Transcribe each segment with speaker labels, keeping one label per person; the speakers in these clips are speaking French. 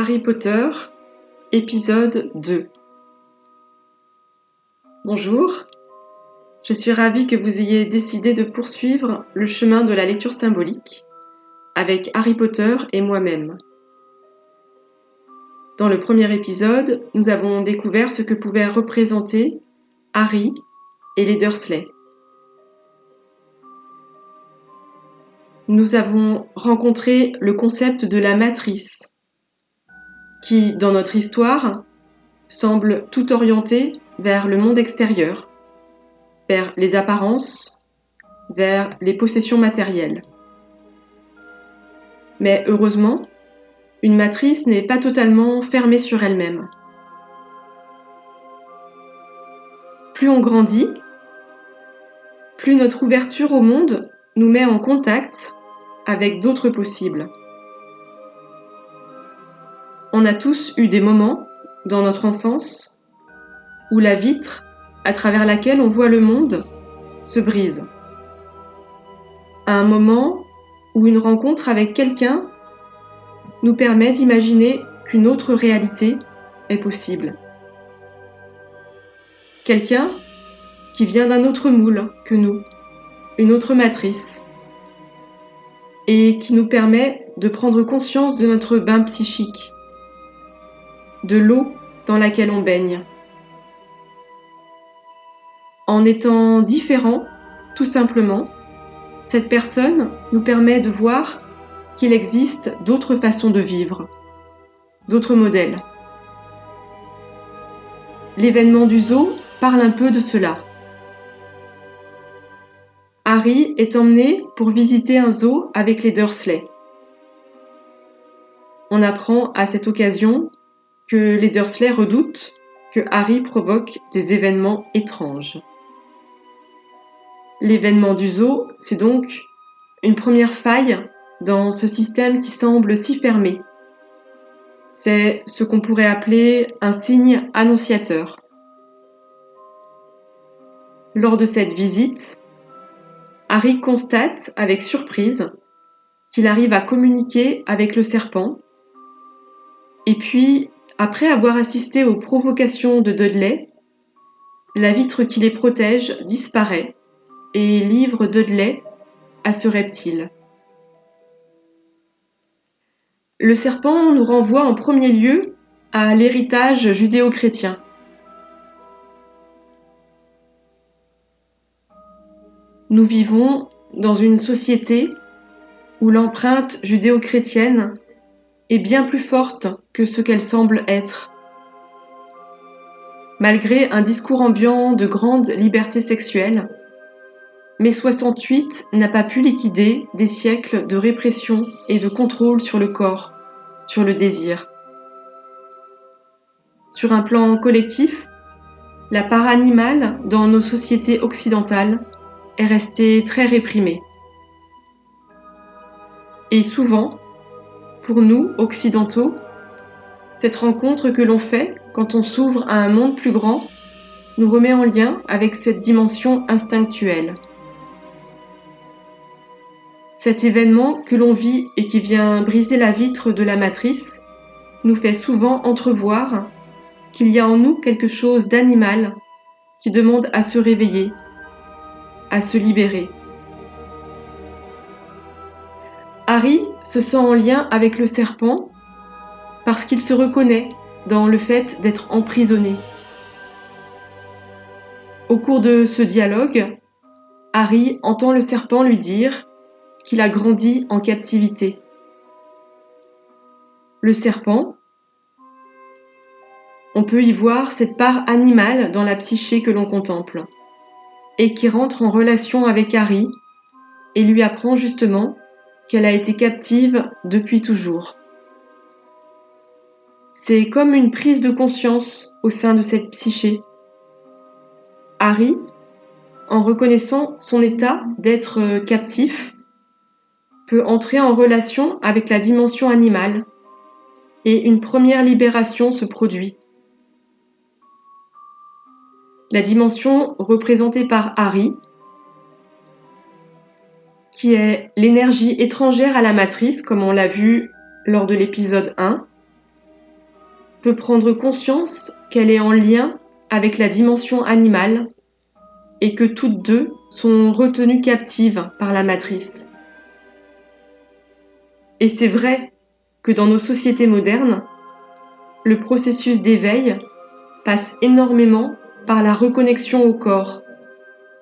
Speaker 1: Harry Potter, épisode 2. Bonjour, je suis ravie que vous ayez décidé de poursuivre le chemin de la lecture symbolique avec Harry Potter et moi-même. Dans le premier épisode, nous avons découvert ce que pouvaient représenter Harry et les Dursley. Nous avons rencontré le concept de la matrice, qui, dans notre histoire, semble tout orienté vers le monde extérieur, vers les apparences, vers les possessions matérielles. Mais heureusement, une matrice n'est pas totalement fermée sur elle-même. Plus on grandit, plus notre ouverture au monde nous met en contact avec d'autres possibles. On a tous eu des moments, dans notre enfance, où la vitre, à travers laquelle on voit le monde, se brise. À un moment où une rencontre avec quelqu'un nous permet d'imaginer qu'une autre réalité est possible. Quelqu'un qui vient d'un autre moule que nous, une autre matrice, et qui nous permet de prendre conscience de notre bain psychique, de l'eau dans laquelle on baigne. En étant différent, tout simplement, cette personne nous permet de voir qu'il existe d'autres façons de vivre, d'autres modèles. L'événement du zoo parle un peu de cela. Harry est emmené pour visiter un zoo avec les Dursley. On apprend à cette occasion que les Dursley redoutent que Harry provoque des événements étranges. L'événement du zoo, c'est donc une première faille dans ce système qui semble si fermé. C'est ce qu'on pourrait appeler un signe annonciateur. Lors de cette visite, Harry constate avec surprise qu'il arrive à communiquer avec le serpent. Et puis, après avoir assisté aux provocations de Dudley, la vitre qui les protège disparaît et livre Dudley à ce reptile. Le serpent nous renvoie en premier lieu à l'héritage judéo-chrétien. Nous vivons dans une société où l'empreinte judéo-chrétienne est bien plus forte que ce qu'elle semble être. Malgré un discours ambiant de grande liberté sexuelle, mai 68 n'a pas pu liquider des siècles de répression et de contrôle sur le corps, sur le désir. Sur un plan collectif, la part animale dans nos sociétés occidentales est restée très réprimée. Et souvent, pour nous, occidentaux, cette rencontre que l'on fait quand on s'ouvre à un monde plus grand nous remet en lien avec cette dimension instinctuelle. Cet événement que l'on vit et qui vient briser la vitre de la matrice nous fait souvent entrevoir qu'il y a en nous quelque chose d'animal qui demande à se réveiller, à se libérer. Harry se sent en lien avec le serpent parce qu'il se reconnaît dans le fait d'être emprisonné. Au cours de ce dialogue, Harry entend le serpent lui dire qu'il a grandi en captivité. Le serpent, on peut y voir cette part animale dans la psyché que l'on contemple et qui rentre en relation avec Harry et lui apprend justement qu'elle a été captive depuis toujours. C'est comme une prise de conscience au sein de cette psyché. Harry, en reconnaissant son état d'être captif, peut entrer en relation avec la dimension animale et une première libération se produit. La dimension représentée par Harry, qui est l'énergie étrangère à la matrice, comme on l'a vu lors de l'épisode 1, peut prendre conscience qu'elle est en lien avec la dimension animale et que toutes deux sont retenues captives par la matrice. Et c'est vrai que dans nos sociétés modernes, le processus d'éveil passe énormément par la reconnexion au corps,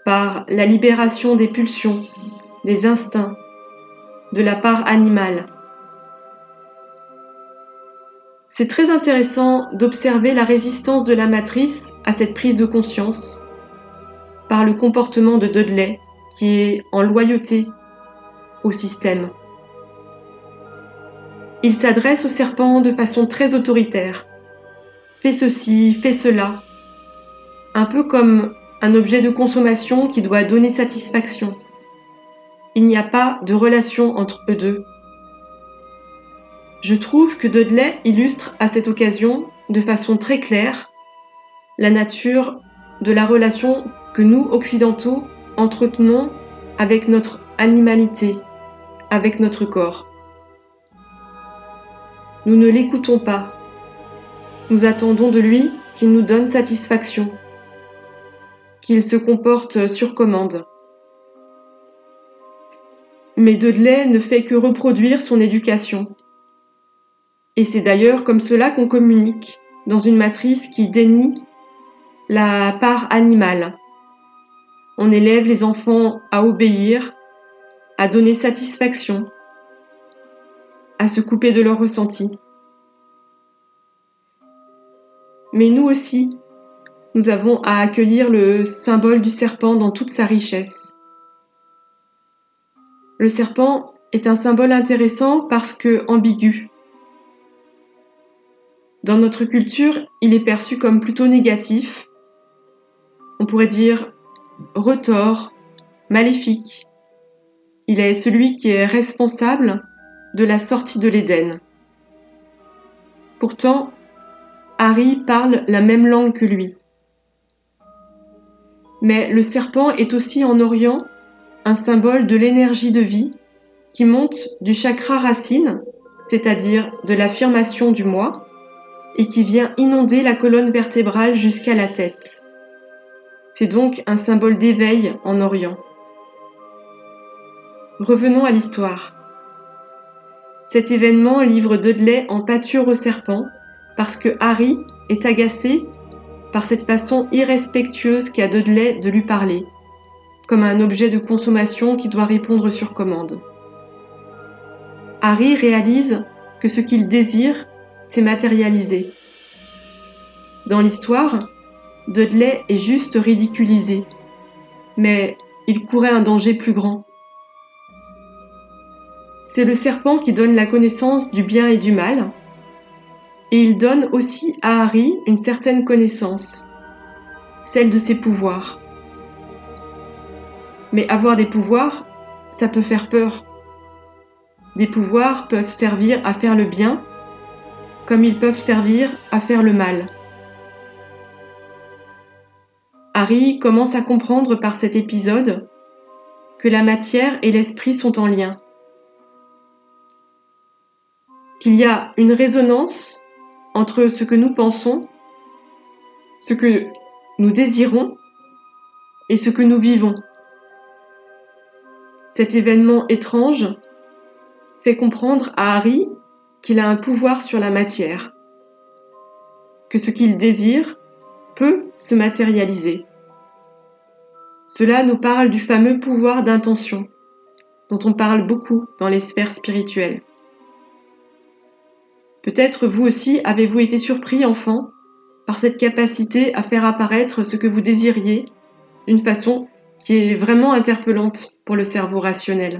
Speaker 1: par la libération des pulsions, des instincts, de la part animale. C'est très intéressant d'observer la résistance de la matrice à cette prise de conscience par le comportement de Dudley qui est en loyauté au système. Il s'adresse au serpent de façon très autoritaire. Fais ceci, fais cela. Un peu comme un objet de consommation qui doit donner satisfaction. Il n'y a pas de relation entre eux deux. Je trouve que Dudley illustre à cette occasion, de façon très claire, la nature de la relation que nous, occidentaux, entretenons avec notre animalité, avec notre corps. Nous ne l'écoutons pas. Nous attendons de lui qu'il nous donne satisfaction, qu'il se comporte sur commande. Mais Dudley ne fait que reproduire son éducation. Et c'est d'ailleurs comme cela qu'on communique, dans une matrice qui dénie la part animale. On élève les enfants à obéir, à donner satisfaction, à se couper de leurs ressentis. Mais nous aussi, nous avons à accueillir le symbole du serpent dans toute sa richesse. Le serpent est un symbole intéressant parce que ambigu. Dans notre culture, il est perçu comme plutôt négatif. On pourrait dire retors, maléfique. Il est celui qui est responsable de la sortie de l'Éden. Pourtant, Harry parle la même langue que lui. Mais le serpent est aussi en Orient un symbole de l'énergie de vie qui monte du chakra racine, c'est-à-dire de l'affirmation du moi, et qui vient inonder la colonne vertébrale jusqu'à la tête. C'est donc un symbole d'éveil en Orient. Revenons à l'histoire. Cet événement livre Dudley en pâture au serpent parce que Harry est agacé par cette façon irrespectueuse qu'a Dudley de lui parler, comme un objet de consommation qui doit répondre sur commande. Harry réalise que ce qu'il désire s'est matérialisé. Dans l'histoire, Dudley est juste ridiculisé, mais il courait un danger plus grand. C'est le serpent qui donne la connaissance du bien et du mal, et il donne aussi à Harry une certaine connaissance, celle de ses pouvoirs. Mais avoir des pouvoirs, ça peut faire peur. Des pouvoirs peuvent servir à faire le bien, comme ils peuvent servir à faire le mal. Harry commence à comprendre par cet épisode que la matière et l'esprit sont en lien, qu'il y a une résonance entre ce que nous pensons, ce que nous désirons et ce que nous vivons. Cet événement étrange fait comprendre à Harry qu'il a un pouvoir sur la matière, que ce qu'il désire peut se matérialiser. Cela nous parle du fameux pouvoir d'intention, dont on parle beaucoup dans les sphères spirituelles. Peut-être vous aussi avez-vous été surpris, enfant, par cette capacité à faire apparaître ce que vous désiriez d'une façon qui est vraiment interpellante pour le cerveau rationnel.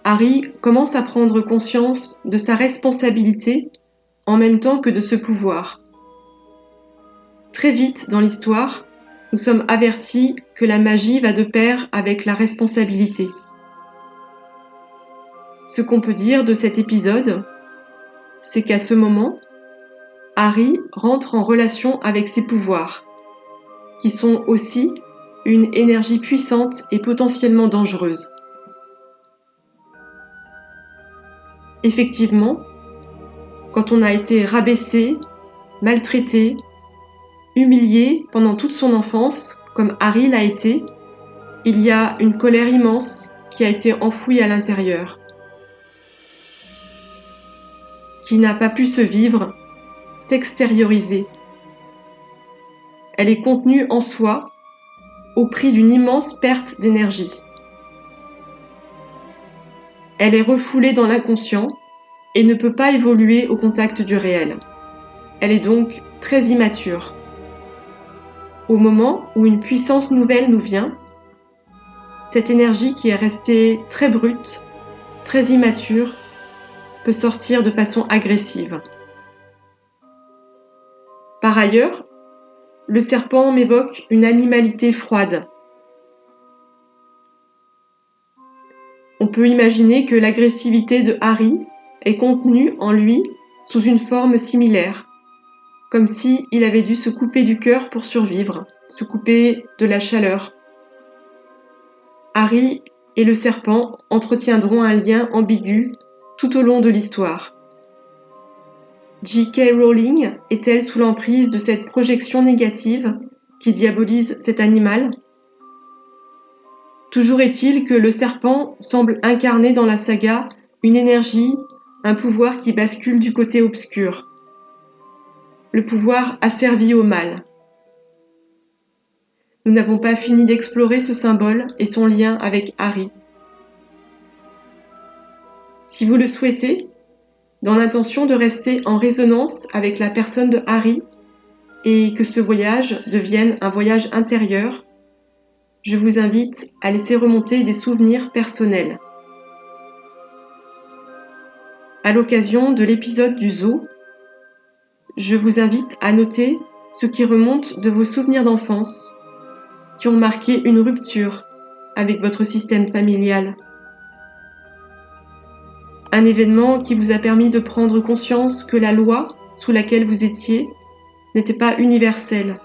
Speaker 1: Harry commence à prendre conscience de sa responsabilité en même temps que de ce pouvoir. Très vite dans l'histoire, nous sommes avertis que la magie va de pair avec la responsabilité. Ce qu'on peut dire de cet épisode, c'est qu'à ce moment, Harry rentre en relation avec ses pouvoirs, qui sont aussi une énergie puissante et potentiellement dangereuse. Effectivement, quand on a été rabaissé, maltraité, humilié pendant toute son enfance, comme Harry l'a été, il y a une colère immense qui a été enfouie à l'intérieur, qui n'a pas pu se vivre, s'extérioriser. Elle est contenue en soi, au prix d'une immense perte d'énergie. Elle est refoulée dans l'inconscient et ne peut pas évoluer au contact du réel. Elle est donc très immature. Au moment où une puissance nouvelle nous vient, cette énergie qui est restée très brute, très immature, peut sortir de façon agressive. Par ailleurs, le serpent m'évoque une animalité froide. On peut imaginer que l'agressivité de Harry est contenue en lui sous une forme similaire, comme si il avait dû se couper du cœur pour survivre, se couper de la chaleur. Harry et le serpent entretiendront un lien ambigu tout au long de l'histoire. J.K. Rowling est-elle sous l'emprise de cette projection négative qui diabolise cet animal ? Toujours est-il que le serpent semble incarner dans la saga une énergie, un pouvoir qui bascule du côté obscur. Le pouvoir asservi au mal. Nous n'avons pas fini d'explorer ce symbole et son lien avec Harry. Si vous le souhaitez, dans l'intention de rester en résonance avec la personne de Harry et que ce voyage devienne un voyage intérieur, je vous invite à laisser remonter des souvenirs personnels. À l'occasion de l'épisode du zoo, je vous invite à noter ce qui remonte de vos souvenirs d'enfance qui ont marqué une rupture avec votre système familial. Un événement qui vous a permis de prendre conscience que la loi sous laquelle vous étiez n'était pas universelle.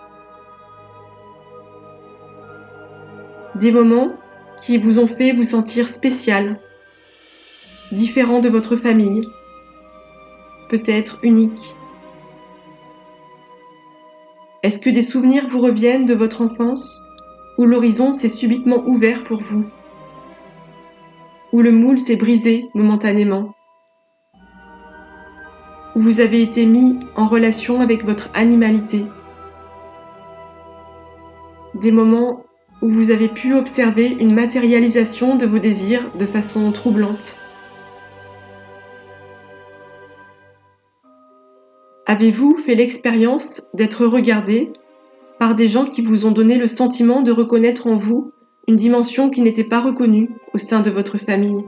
Speaker 1: Des moments qui vous ont fait vous sentir spécial, différent de votre famille, peut-être unique. Est-ce que des souvenirs vous reviennent de votre enfance, où l'horizon s'est subitement ouvert pour vous, où le moule s'est brisé momentanément, où vous avez été mis en relation avec votre animalité? Des moments où vous avez pu observer une matérialisation de vos désirs de façon troublante. Avez-vous fait l'expérience d'être regardé par des gens qui vous ont donné le sentiment de reconnaître en vous une dimension qui n'était pas reconnue au sein de votre famille?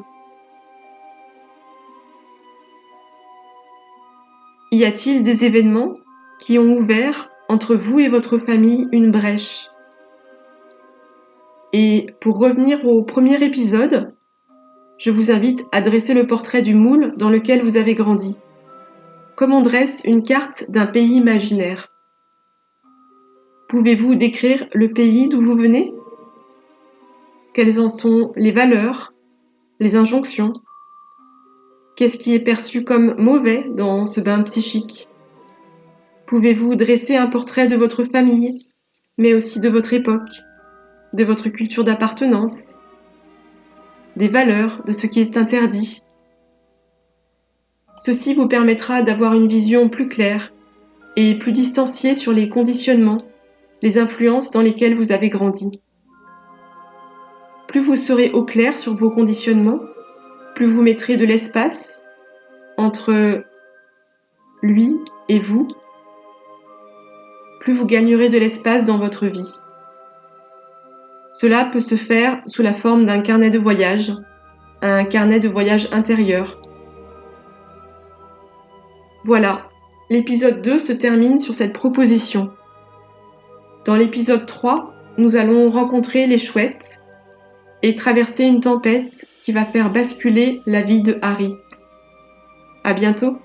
Speaker 1: Y a-t-il des événements qui ont ouvert entre vous et votre famille une brèche? Et pour revenir au premier épisode, je vous invite à dresser le portrait du moule dans lequel vous avez grandi. Comme on dresse une carte d'un pays imaginaire. Pouvez-vous décrire le pays d'où vous venez? Quelles en sont les valeurs, les injonctions? Qu'est-ce qui est perçu comme mauvais dans ce bain psychique? Pouvez-vous dresser un portrait de votre famille, mais aussi de votre époque, de votre culture d'appartenance, des valeurs, de ce qui est interdit? Ceci vous permettra d'avoir une vision plus claire et plus distanciée sur les conditionnements, les influences dans lesquelles vous avez grandi. Plus vous serez au clair sur vos conditionnements, plus vous mettrez de l'espace entre lui et vous, plus vous gagnerez de l'espace dans votre vie. Cela peut se faire sous la forme d'un carnet de voyage, un carnet de voyage intérieur. Voilà, l'épisode 2 se termine sur cette proposition. Dans l'épisode 3, nous allons rencontrer les chouettes et traverser une tempête qui va faire basculer la vie de Harry. À bientôt!